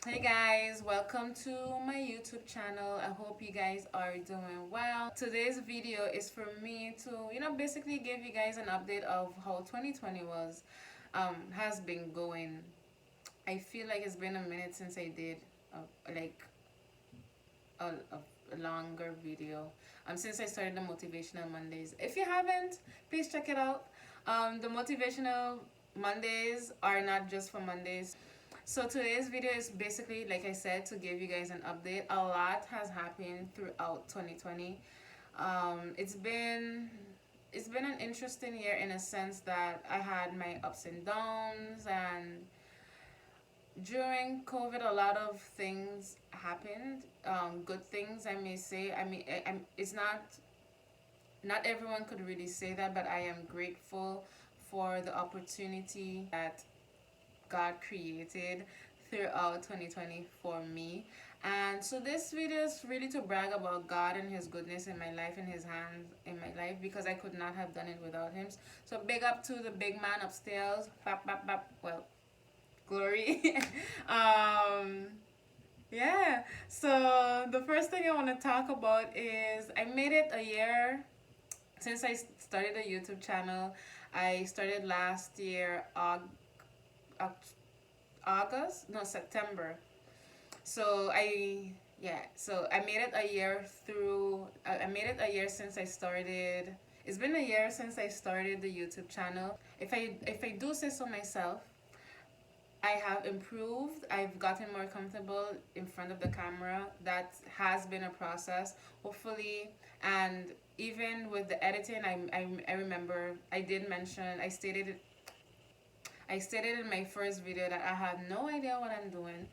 Hey guys, welcome to my YouTube channel. I hope you guys are doing well. Today's video is for me to, basically give you guys an update of how 2020 has been going. I feel like it's been a minute since I did like a longer video. Since I started the Motivational Mondays. If you haven't, please check it out. The Motivational Mondays are not just for Mondays. So today's video is basically, like I said, to give you guys an update. A lot has happened throughout 2020. It's been an interesting year in a sense that I had my ups and downs, and during COVID, a lot of things happened. Good things, I may say. It's not everyone could really say that, but I am grateful for the opportunity that God created throughout 2020 for me. And so this video is really to brag about God and his goodness in my life, and his hands in my life, because I could not have done it without him. So big up to the big man upstairs. Bap, bap, bap. Well, glory. um yeah. So the first thing I want to talk about is I made it a year since I started a YouTube channel. I started last year, August, no, September. So I made it a year through. I made it a year since I started. It's been a year since I started the YouTube channel. If I do say so myself, I have improved. I've gotten more comfortable in front of the camera. That has been a process, hopefully. And even with the editing, I remember I did mention, I stated in my first video that I have no idea what I'm doing.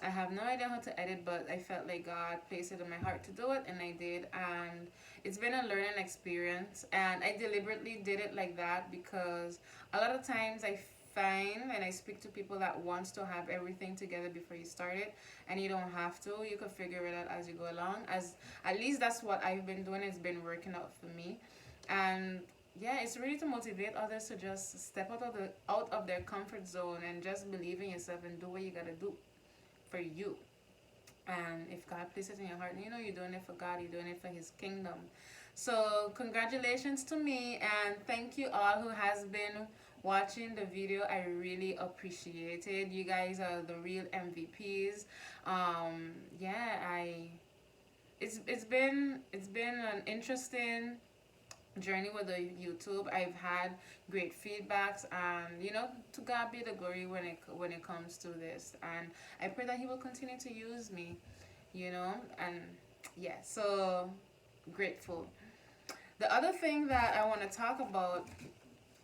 I have no idea how to edit, but I felt like God placed it in my heart to do it, and I did. And it's been a learning experience, and I deliberately did it like that because a lot of times I find, and I speak to people that wants to have everything together before you start it, and you don't have to. You can figure it out as you go along. As at least that's what I've been doing. It's been working out for me, and yeah, it's really to motivate others to just step out of their comfort zone and just believe in yourself and do what you gotta do for you. And if God places it in your heart, you're doing it for God, you're doing it for his kingdom. So congratulations to me, and thank you all who has been watching the video. I really appreciate it. You guys are the real MVPs. Yeah, I it's been an interesting journey with the YouTube. I've had great feedbacks, and to God be the glory when it comes to this. And I pray that he will continue to use me, and yeah, so grateful. The other thing that I want to talk about,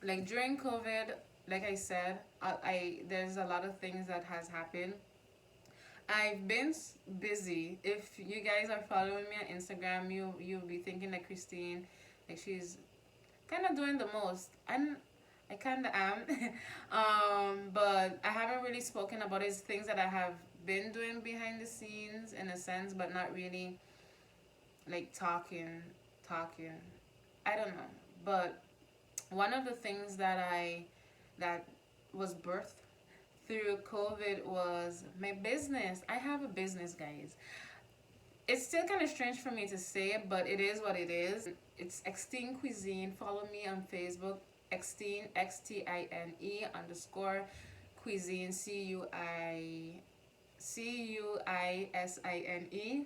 like during COVID, like I said, I there's a lot of things that has happened. I've been busy. If you guys are following me on Instagram, you'll be thinking that Christine, like, she's kind of doing the most, and I kind of am. But I haven't really spoken about it. It's things that I have been doing behind the scenes in a sense, but not really like talking. I don't know. But one of the things that was birthed through COVID was my business. I have a business, guys. It's still kind of strange for me to say it, but it is what it is. It's Xtine Cuisine. Follow me on Facebook. Xtine, XTINE _cuisine, CUISINE.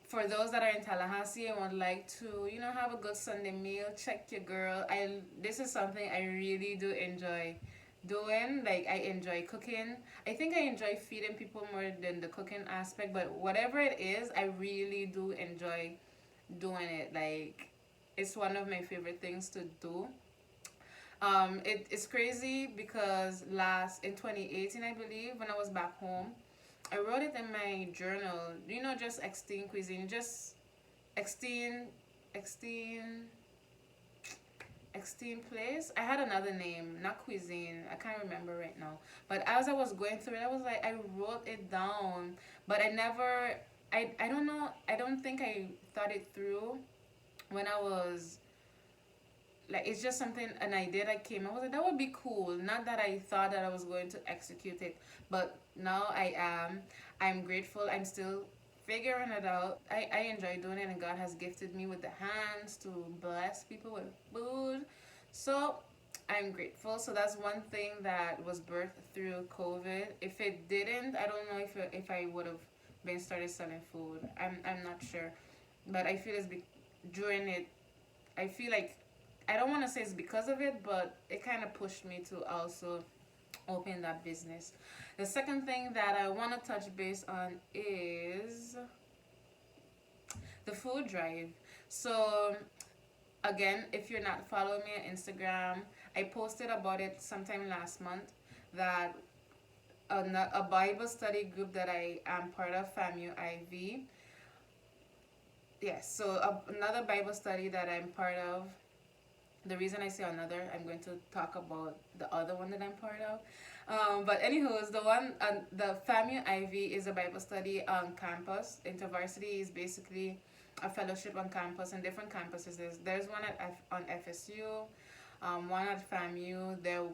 For those that are in Tallahassee and would like to, have a good Sunday meal, check your girl. This is something I really do enjoy doing. Like, I enjoy cooking. I think I enjoy feeding people more than the cooking aspect, but whatever it is, I really do enjoy doing it. Like, it's one of my favorite things to do. It's crazy because in 2018, I believe, when I was back home, I wrote it in my journal. Just Xtine Cuisine, just Xtine, Xtine, Xtine Place. I had another name, not cuisine. I can't remember right now. But as I was going through it, I was like, I wrote it down, but I never. I don't know. I don't think I thought it through when I was like it's just something, an idea that came. I was like, that would be cool. Not that I thought that I was going to execute it, but now I am. I'm grateful. I'm still figuring it out. I enjoy doing it, and God has gifted me with the hands to bless people with food. So I'm grateful. So that's one thing that was birthed through COVID. If it didn't, I don't know if I would have been started selling food. I'm not sure, but I feel during it. I feel like I don't want to say it's because of it, but it kind of pushed me to also open that business. The second thing that I want to touch base on is the food drive. So again, if you're not following me on Instagram, I posted about it sometime last month that a Bible study group that I am part of, FAMU IV. Yes, so another Bible study that I'm part of. The reason I say another, I'm going to talk about the other one that I'm part of. But anywho, the FAMU IV is a Bible study on campus. InterVarsity is basically a fellowship on campus and different campuses. There's one on FSU, one at FAMU. There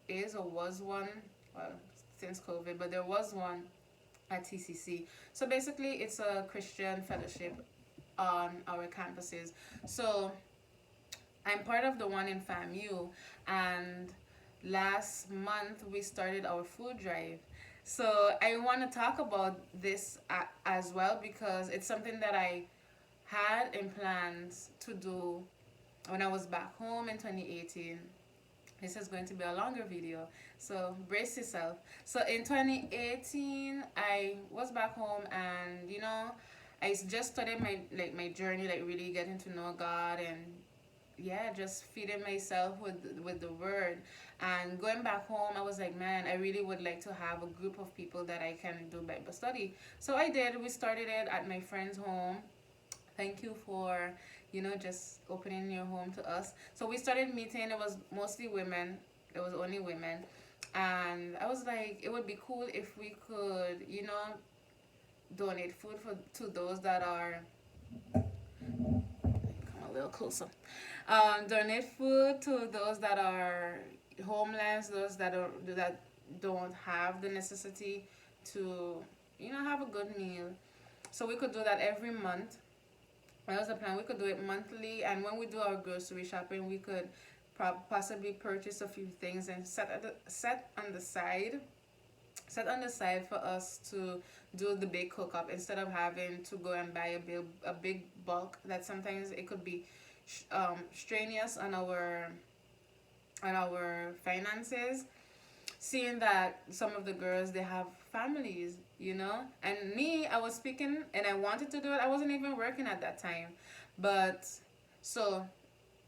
is or was one, well, since COVID, but there was one at TCC. So basically, it's a Christian fellowship on our campuses. So I'm part of the one in FAMU, and last month we started our food drive. So I want to talk about this as well, because it's something that I had in plans to do when I was back home in 2018. This is going to be a longer video, so brace yourself. So in 2018, I was back home, and I just started my journey, like really getting to know God, and yeah, just feeding myself with the word. And going back home, I was like, man, I really would like to have a group of people that I can do Bible study. So I did. We started it at my friend's home. Thank you for just opening your home to us. So we started meeting. It was mostly women. It was only women. And I was like, it would be cool if we could donate food to those that are, come a little closer, donate food to those that are homeless, those that don't have the necessity to have a good meal. So we could do that every month. That was the plan. We could do it monthly, and when we do our grocery shopping, we could possibly purchase a few things and set on the side for us to do the big hookup, instead of having to go and buy a big bulk that sometimes it could be strenuous on our finances, seeing that some of the girls, they have families, and me, I was speaking and I wanted to do it. I wasn't even working at that time, but so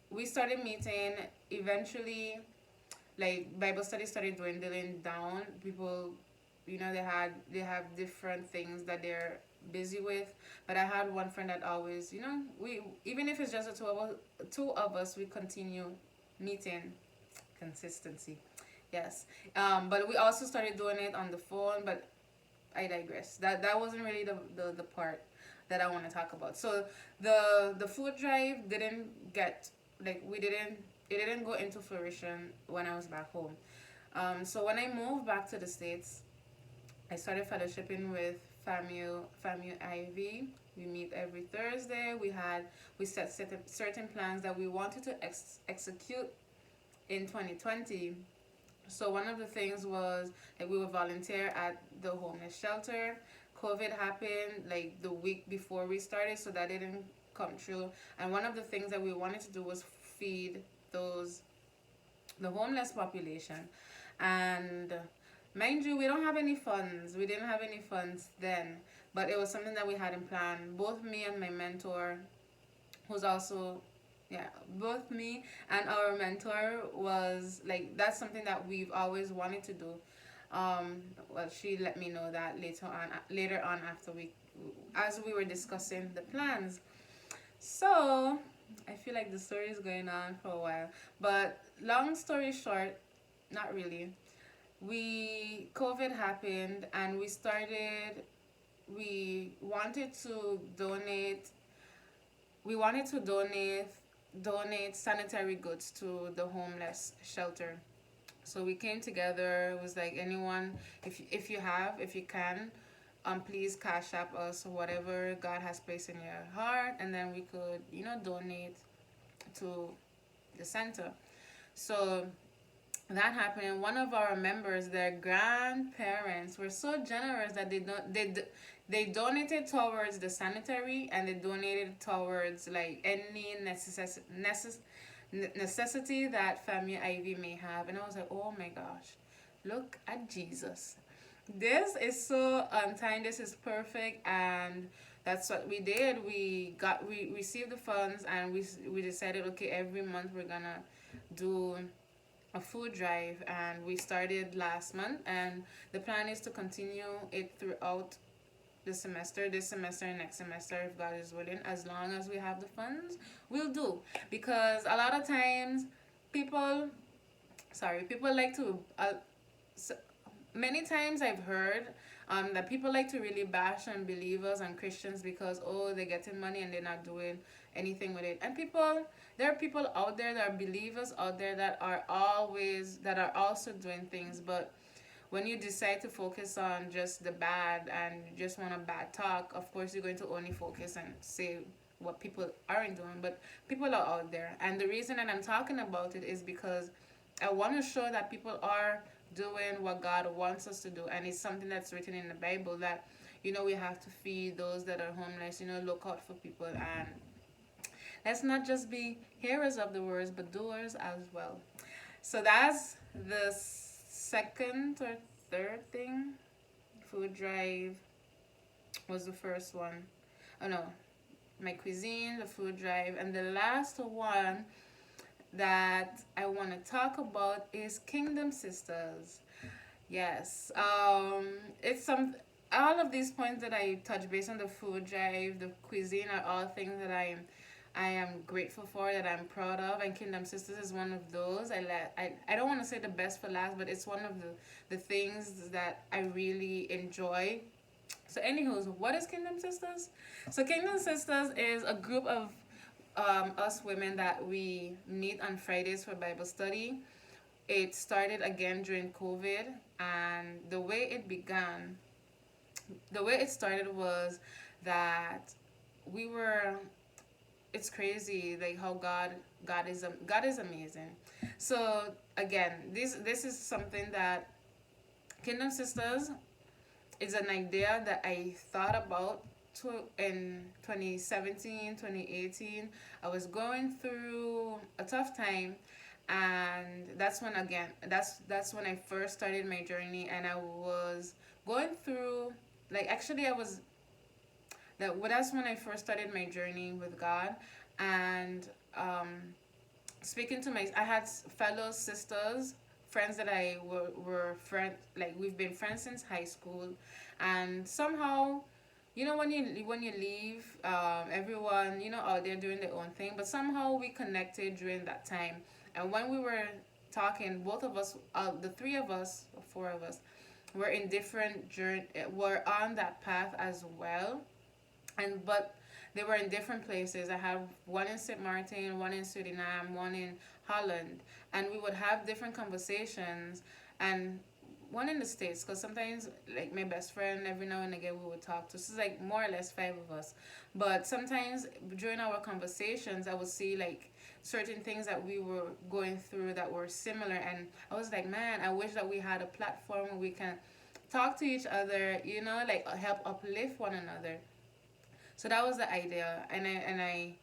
we started meeting. Eventually, like, Bible study started dwindling down. People, they have different things that they're busy with. But I had one friend that always, we, even if it's just the two of us, we continue meeting. Consistency, yes. But we also started doing it on the phone. But I digress. That wasn't really the part that I want to talk about. So the food drive didn't get, like, it didn't go into fruition when I was back home. So when I moved back to the States, I started fellowshipping with FAMU IV. We meet every Thursday. We set certain plans that we wanted to execute in 2020. So one of the things was that we would volunteer at the homeless shelter. COVID happened like the week before we started, so that didn't come true. And one of the things that we wanted to do was feed the homeless population. And mind you, we don't have any funds. We didn't have any funds then, but it was something that we had in plan. Both me and my mentor, who's also, yeah, both me and our mentor was like, that's something that we've always wanted to do. Well, she let me know that later on after as we were discussing the plans. So I feel like the story is going on for a while, but long story short, not really. COVID happened, and we wanted to donate donate sanitary goods to the homeless shelter. So we came together. It was like, anyone, if you can, please cash app us whatever God has placed in your heart, and then we could, donate to the center. So that happened. One of our members, their grandparents were so generous that they donated towards the sanitary, and they donated towards like any necessity that family Ivy may have. And I was like, oh my gosh, look at Jesus. This is so on time. This is perfect. And that's what we did. We received the funds, and we decided, okay, every month we're gonna do a food drive, and we started last month, and the plan is to continue it throughout this semester and next semester, if God is willing. As long as we have the funds, we'll do. Because a lot of times people people like to so many times I've heard that people like to really bash on believers and Christians because, oh, they're getting money and they're not doing anything with it. And there are people out there that are believers out there that are also doing things. But when you decide to focus on just the bad and you just want a bad talk, of course you're going to only focus and say what people aren't doing. But people are out there, and the reason that I'm talking about it is because I want to show that people are doing what God wants us to do, and it's something that's written in the Bible that, we have to feed those that are homeless, look out for people, and let's not just be hearers of the words but doers as well. So that's the second or third thing. Food drive was the first one. Oh no, my cuisine, the food drive, and the last one that I want to talk about is Kingdom Sisters. Yes, it's some all of these points that I touch based on the food drive, the cuisine, are all things that I am grateful for, that I'm proud of, and Kingdom Sisters is one of those. I don't want to say the best for last, but it's one of the things that I really enjoy. So, anywho, what is Kingdom Sisters? So, Kingdom Sisters is a group of us women that we meet on Fridays for Bible study. It started again during COVID, and the way it started was that we were. It's crazy, like how God is amazing. So again, this is something that Kingdom Sisters is an idea that I thought about in 2017, 2018. I was going through a tough time, and that's when I first started my journey, and I was going through, like, actually I was that's when I first started my journey with God. And speaking to I had fellow sisters, friends that I were friend, like we've been friends since high school, and somehow, when you leave, everyone, out there doing their own thing, but somehow we connected during that time. And when we were talking, both of us, the three of us, or four of us, were in different journey, were on that path as well, but they were in different places. I have one in St. Martin, one in Suriname, one in Holland, and we would have different conversations, and one in the States, because sometimes, like, my best friend, every now and again we would talk to. So it's like more or less five of us, but sometimes during our conversations I would see like certain things that we were going through that were similar, and I was like, man, I wish that we had a platform where we can talk to each other, like help uplift one another. So that was the idea, and I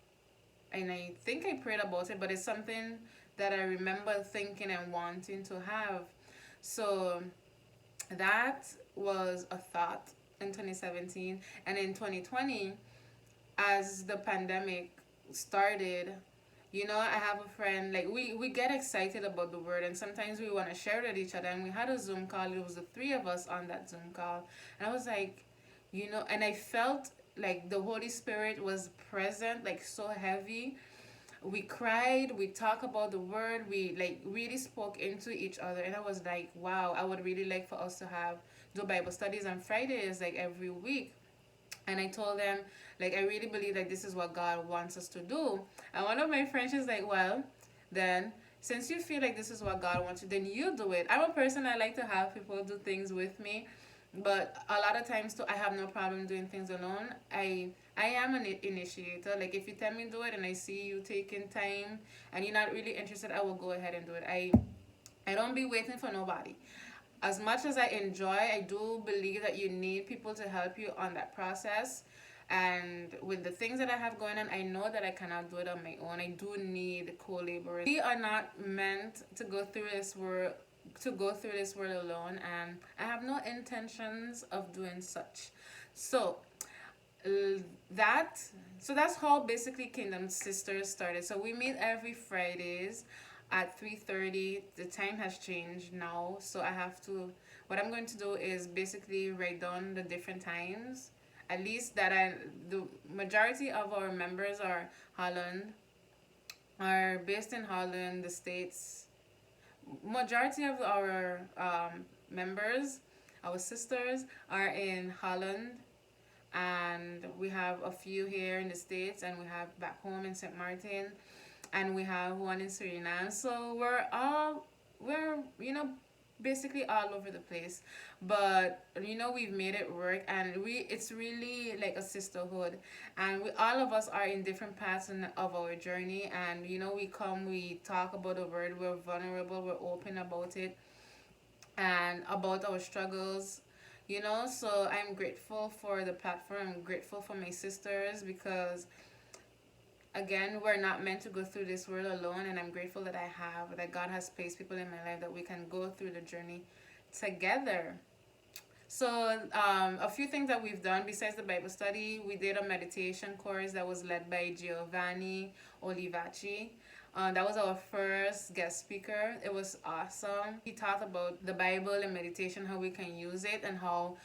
think I prayed about it, but it's something that I remember thinking and wanting to have. So that was a thought in 2017, and in 2020, as the pandemic started, I have a friend, like, we get excited about the word, and sometimes we want to share it with each other, and we had a Zoom call. It was the three of us on that Zoom call, and I was like, and I felt like the Holy Spirit was present, like so heavy. We cried, we talked about the word, we like really spoke into each other, and I was like, wow, I would really like for us to do Bible studies on Fridays, like every week. And I told them, like, I really believe that this is what God wants us to do. And one of my friends is like, well, then since you feel like this is what God wants you, then you do it. I'm a person, I like to have people do things with me, but a lot of times too, I have no problem doing things alone. I am an initiator. Like, if you tell me do it and I see you taking time and you're not really interested, I will go ahead and do it. I don't be waiting for nobody. As much as I enjoy, I do believe that you need people to help you on that process. And with the things that I have going on, I know that I cannot do it on my own. I do need co-laborers. We are not meant to go through this world alone, and I have no intentions of doing such. So that so that's how basically Kingdom Sisters started. So we meet every Fridays at 3:30. The time has changed now, so I have to what I'm going to do is basically write down the different times. At least that I the majority of our members are based in Holland, the States. Majority of our members, our sisters, are in Holland, and we have a few here in the States, and we have back home in St. Martin, and we have one in Suriname. So we're basically all over the place, but we've made it work, and it's really like a sisterhood, and we all of us are in different parts of our journey, and we talk about the word, we're vulnerable, we're open about it and about our struggles. So I'm grateful for the platform. I'm grateful for my sisters, because again, we're not meant to go through this world alone, and I'm grateful that God has placed people in my life that we can go through the journey together. So a few things that we've done besides the Bible study, we did a meditation course that was led by Giovanni Olivaci. That was our first guest speaker. It was awesome. He talked about the Bible and meditation, how we can use it, and how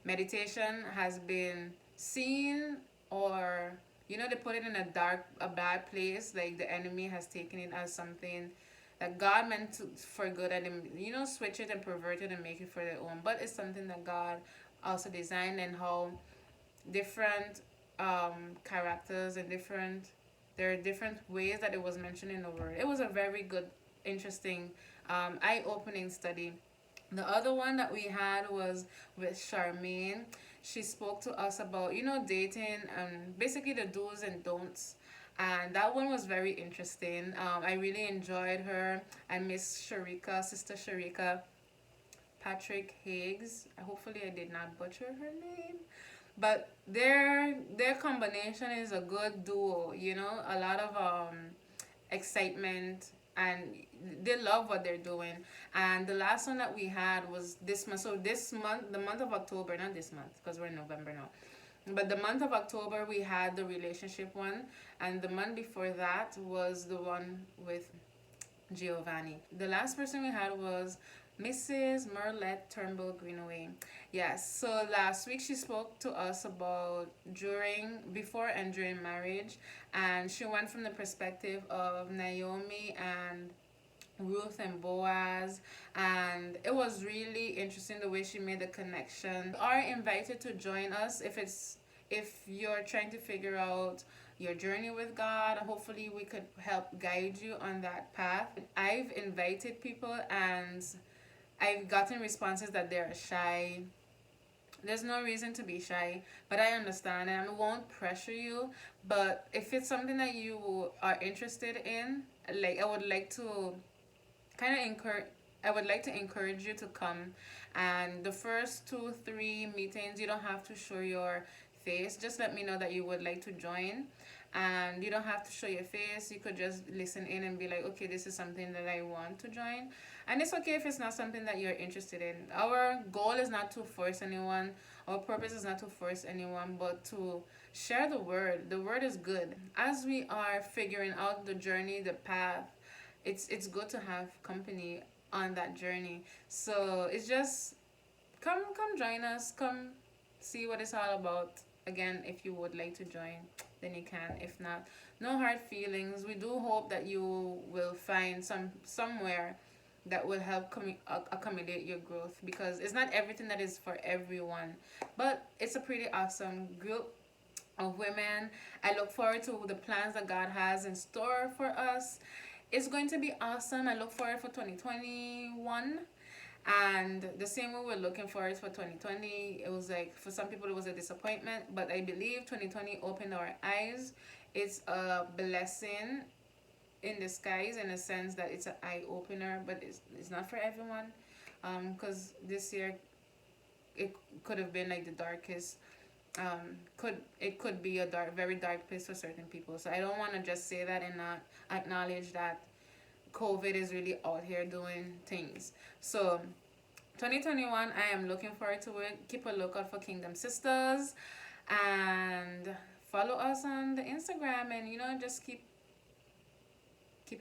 meditation has been seen, or they put it in a bad place. Like, the enemy has taken it as something that God meant for good, and switch it and pervert it and make it for their own. But it's something that God also designed, and how different characters and there are different ways that it was mentioned in the word. It was a very good, interesting, eye-opening study. The other one that we had was with Charmaine. She spoke to us about, dating and basically the do's and don'ts. And that one was very interesting. I really enjoyed her. And Miss Sharika, Sister Sharika Patrick Higgs. Hopefully I did not butcher her name. But their combination is a good duo, a lot of excitement, and they love what they're doing. And the last one that we had was this month. So this month, the month of October, not this month because we're in November now, but the month of October we had the relationship one, and the month before that was the one with Giovanni. The last person we had was Mrs. Merlette Turnbull Greenaway. Yes, so last week she spoke to us about before and during marriage, and she went from the perspective of Naomi and Ruth and Boaz, and it was really interesting the way she made the connection. You are invited to join us if you're trying to figure out your journey with God. Hopefully we could help guide you on that path. I've invited people, and I've gotten responses that they're shy. There's no reason to be shy, but I understand, and I won't pressure you. But if it's something that you are interested in, like, I would like to encourage you to come. And the first 2-3 meetings, you don't have to show your face. Just let me know that you would like to join, and you don't have to show your face. You could just listen in and be like, okay, this is something that I want to join. And it's okay if it's not something that you're interested in. Our goal is not to force anyone. Our purpose is not to force anyone, but to share the word. The word is good. As we are figuring out the journey, the path, it's good to have company on that journey. So it's just come join us. Come see what it's all about. Again, if you would like to join, then you can. If not, no hard feelings. We do hope that you will find somewhere that will help accommodate your growth, because it's not everything that is for everyone, but it's a pretty awesome group of women. I look forward to the plans that God has in store for us. It's going to be awesome. I look forward for 2021. And the same way we're looking forward for 2020, it was like for some people it was a disappointment, but I believe 2020 opened our eyes. It's a blessing in disguise, in a sense that it's an eye opener, but it's not for everyone. Because this year it could have been like the darkest, could be a very dark place for certain people. So I don't want to just say that and not acknowledge that COVID is really out here doing things. So 2021, I am looking forward to it. Keep a lookout for Kingdom Sisters, and follow us on the Instagram, and just keep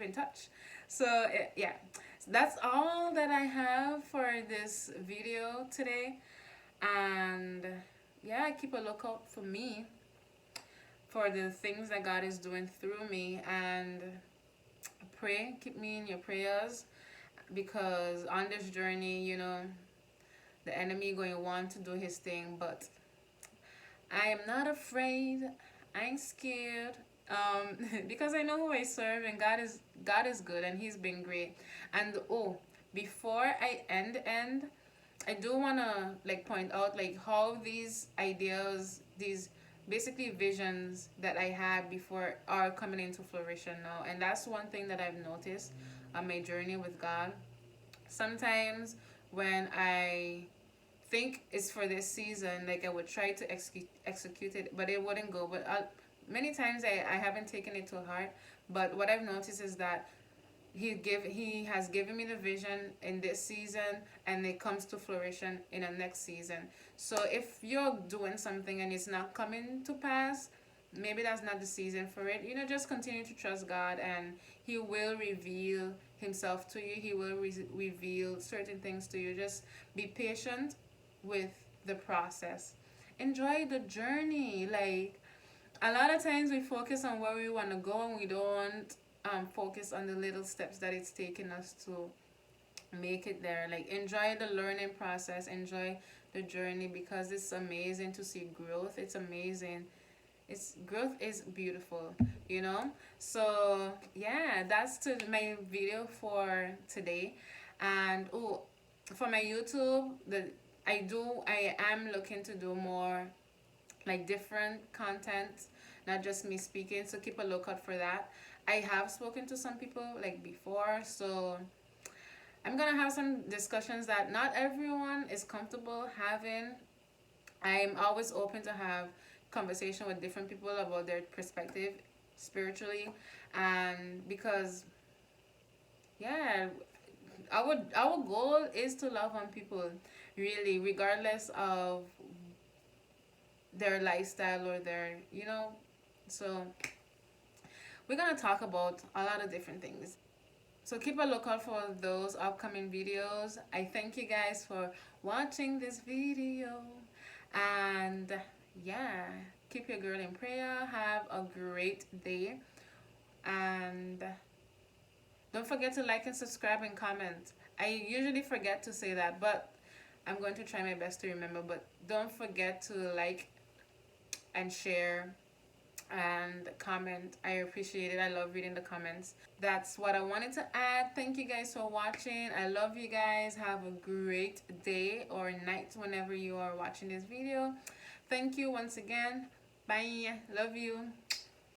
in touch. So yeah, so that's all that I have for this video today. And yeah, keep a lookout for me, for the things that God is doing through me, and pray, keep me in your prayers, because on this journey, the enemy going to want to do his thing, but I am not afraid. I ain't scared. Because I know who I serve, and God is good, and He's been great. And before I end, I do wanna point out how these ideas, these basically visions that I had before, are coming into fruition now. And that's one thing that I've noticed on my journey with God. Sometimes when I think it's for this season, I would try to execute it, but it wouldn't go. But many times I haven't taken it to heart. But what I've noticed is that he has given me the vision in this season, and it comes to fruition in the next season. So if you're doing something and it's not coming to pass, maybe that's not the season for it. Just continue to trust God, and He will reveal Himself to you. He will reveal certain things to you. Just be patient with the process. Enjoy the journey. A lot of times we focus on where we want to go, and we don't focus on the little steps that it's taking us to make it there. Enjoy the learning process, enjoy the journey, because it's amazing to see growth. It's amazing. Growth is beautiful. So yeah, that's my video for today. And for my YouTube, I am looking to do more different content, not just me speaking. So keep a lookout for that. I have spoken to some people before, so I'm gonna have some discussions that not everyone is comfortable having. I'm always open to have conversation with different people about their perspective spiritually, and because yeah, our goal is to love on people, really, regardless of their lifestyle or their so we're gonna talk about a lot of different things. So keep a lookout for those upcoming videos. I thank you guys for watching this video, and yeah, keep your girl in prayer. Have a great day, and don't forget to like and subscribe and comment. I usually forget to say that, but I'm going to try my best to remember. But don't forget to like and share and comment. I appreciate it. I love reading the comments. That's what I wanted to add. Thank you guys for watching. I love you guys. Have a great day or night whenever you are watching this video. Thank you once again. Bye. Love you.